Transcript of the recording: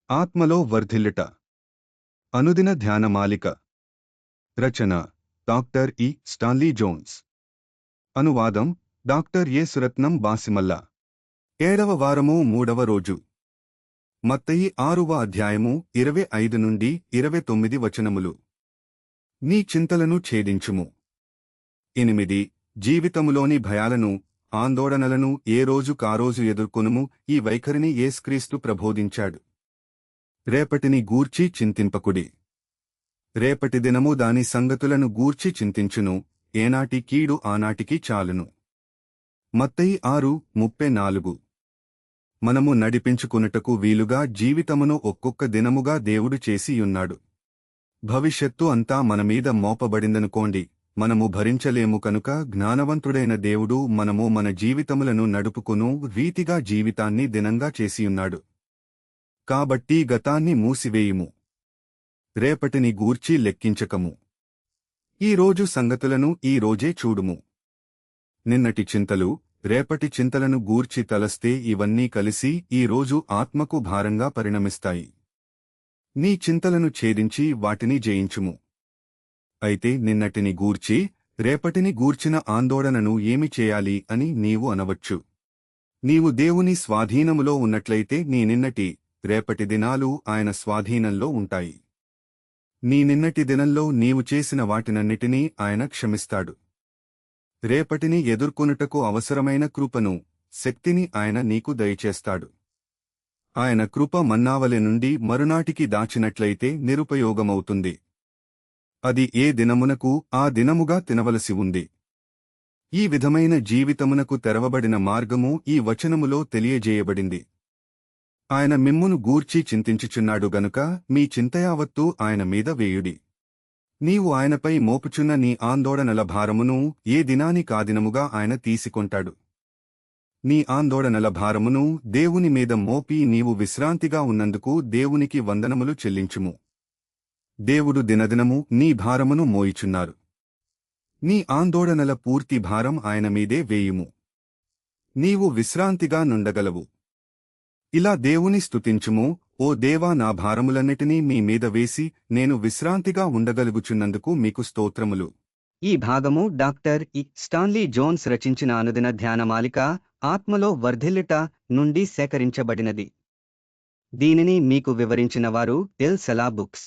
ఆత్మలో వర్ధిల్లుట. అనుదిన ధ్యానమాలిక. రచన డాక్టర్ ఇ. Stanley Jones. అనువాదం డాక్టర్ ఎ. సురత్నం బాసిమల్ల. 7వ వారము 3వ రోజు. మత్తయి 6వ అధ్యాయము 25 నుండి 29 వచనములు. నీ చింతలను ఛేదించుము. 8 జీవితములోని భయాలను, ఆందోళనలను ఏ రోజు కారోజు ఎదుర్కొనుము. ఈ వైఖరిని యేసుక్రీస్తు ప్రబోధించాడు. రేపటిని గూర్చి చింతింపకుడి. రేపటి దినము దాని సంగతులను గూర్చి చింతించును. ఏనాటి కీడు ఆనాటికి చాలును. మత్తయి 6:34. మనము నడిపించుకునుటకు వీలుగా జీవితమును ఒక్కొక్క దినముగా దేవుడు చేసియున్నాడు. భవిష్యత్తు అంతా మనమీద మోపబడిందనుకోండి, మనము భరించలేము కనుక జ్ఞానవంతుడైన దేవుడు మనము మన జీవితములను నడుపుకొను రీతిగా జీవితాన్ని దినంగా చేసియున్నాడు. కాబట్టి గతాన్ని మూసివేయుము. రేపటిని గూర్చి లెక్కించకము. ఈ రోజు సంగతులను ఈ రోజే చూడుము. నిన్నటి చింతలు, రేపటి చింతలను గూర్చి తలస్తే ఇవన్నీ కలిసి ఈ రోజు ఆత్మకు భారంగా పరిణమిస్తాయి. నీ చింతలను ఛేదించి వాటిని జయించుము. అయితే నిన్నటిని గూర్చి, రేపటిని గూర్చిన ఆందోళనను ఏమి చేయాలి అని నీవు అనవచ్చు. నీవు దేవుని స్వాధీనములో ఉన్నట్లయితే నీ నిన్నటి, రేపటి దినాలు ఆయన స్వాధీనంలో ఉంటాయి. నీ నిన్నటి దినంలో నీవు చేసిన వాటినన్నిటినీ ఆయన క్షమిస్తాడు. రేపటిని ఎదుర్కొనుటకు అవసరమైన కృపను, శక్తిని ఆయన నీకు దయచేస్తాడు. ఆయన కృప మన్నావలె నుండి మరునాటికి దాచినట్లయితే నిరుపయోగమవుతుంది. అది ఏ దినమునకు ఆ దినముగా తినవలసి ఉంది. ఈ విధమైన జీవితమునకు తెరవబడిన మార్గము ఈ వచనములో తెలియజేయబడింది. ఆయన మిమ్మును గూర్చి చింతించుచున్నాడు గనుక మీ చింతయావత్తూ ఆయన మీద వేయుడి. నీవు ఆయనపై మోపుచున్న నీ ఆందోళనల భారమును ఏ దినానికాదినముగా ఆయన తీసుకొంటాడు. నీ ఆందోళనల భారమును దేవుని మీద మోపి నీవు విశ్రాంతిగా ఉన్నందుకు దేవునికి వందనములు చెల్లించుము. దేవుడు దినదినము నీ భారమును మోయిచున్నారు. నీ ఆందోళనల పూర్తి భారం ఆయన మీదే వేయుము. నీవు విశ్రాంతిగా నుండగలవు. ఇలా దేవుని స్తుతించుము. ఓ దేవా, నా భారములన్నిటినీ మీ మీద వేసి నేను విశ్రాంతిగా ఉండగలుగుచున్నందుకు మీకు స్తోత్రములు. ఈ భాగము డాక్టర్ ఇ. స్టాన్లీ జోన్స్ రచించిన అనుదిన ధ్యానమాలిక ఆత్మలో వర్ధిల్లుట నుండి సేకరించబడినది. దీనిని మీకు వివరించిన వారు ఎల్. సెలా బుక్స్.